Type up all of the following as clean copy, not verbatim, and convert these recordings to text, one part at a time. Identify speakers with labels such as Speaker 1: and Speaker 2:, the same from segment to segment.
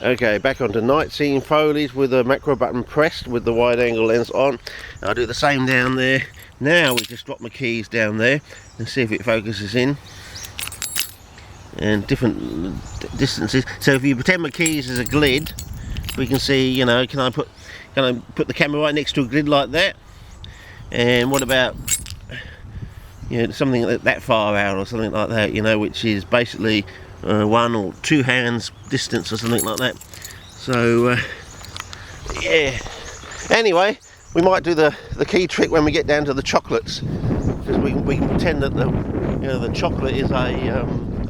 Speaker 1: Okay, back onto night scene foliage with the macro button pressed with the wide angle lens on. I'll do the same down there. Now we just drop my keys down there and see if it focuses in. And different distances. So if you pretend my keys as a grid, we can see, you know, can I put the camera right next to a grid like that? And what about, you know, something that far out or something like that, you know, which is basically 1 or 2 hands distance or something like that. So yeah, anyway, we might do the key trick when we get down to the chocolates, because we can pretend that the chocolate is a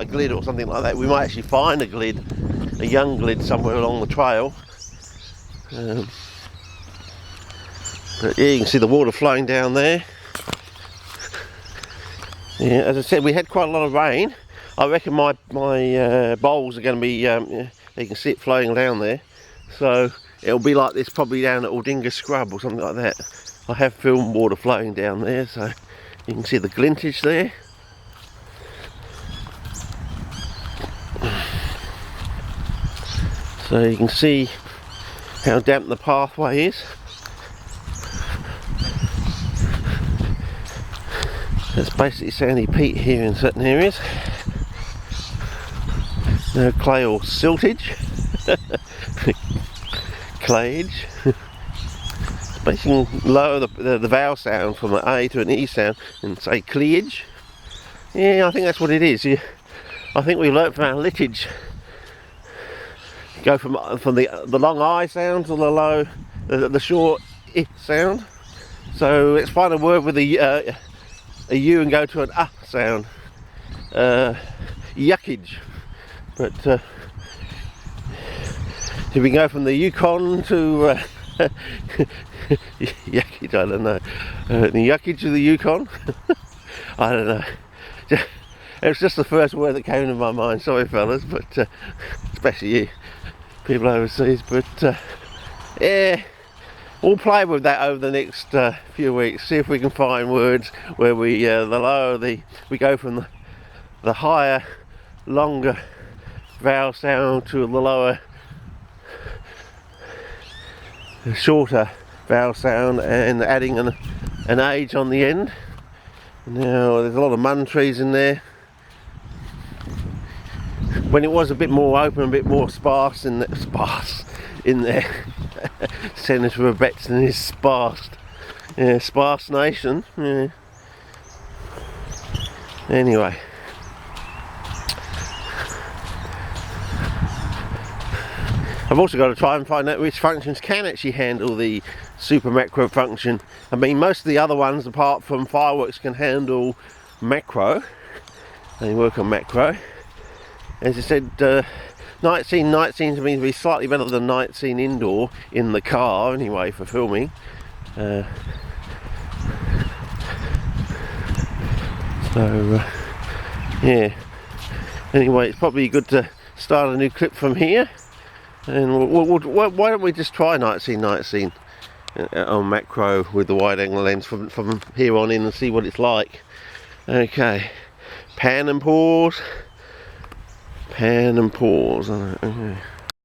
Speaker 1: glid or something like that. We might actually find a glid, a young glid somewhere along the trail. But yeah, you can see the water flowing down there. Yeah, as I said, we had quite a lot of rain. I reckon my bowls are going to be, you can see it flowing down there. So it'll be like this probably down at Aldinga Scrub or something like that. I have filmed water flowing down there, so you can see the glintage there. So you can see how damp the pathway is. It's basically sandy peat here in certain areas. No clay or siltage. Clayage. It's basically lower the vowel sound from an A to an E sound and say cleage. Yeah, I think that's what it is. Yeah. I think we learnt from our litage. Go from the long I sound to the low, the short I sound. So let's find a word with a U and go to an sound. Yuckage. But if we go from the Yukon to yuckage, I don't know. The yuckage to the Yukon? I don't know. It was just the first word that came into my mind. Sorry, fellas, but especially you, people overseas. But yeah, we'll play with that over the next few weeks. See if we can find words where we we go from the higher, longer vowel sound to the lower, shorter vowel sound, and adding an age on the end. Now there's a lot of mun trees in there. When it was a bit more open, a bit more sparse in there. Senator Betson is sparse. Yeah, sparse nation. Yeah. Anyway. I've also got to try and find out which functions can actually handle the super macro function. I mean, most of the other ones, apart from fireworks, can handle macro. They work on macro. As I said, night scene to me to be slightly better than night scene indoor in the car, anyway, for filming. Yeah. Anyway, it's probably good to start a new clip from here. And why don't we just try night scene on macro with the wide angle lens from here on in and see what it's like. Okay, pan and pause. Okay.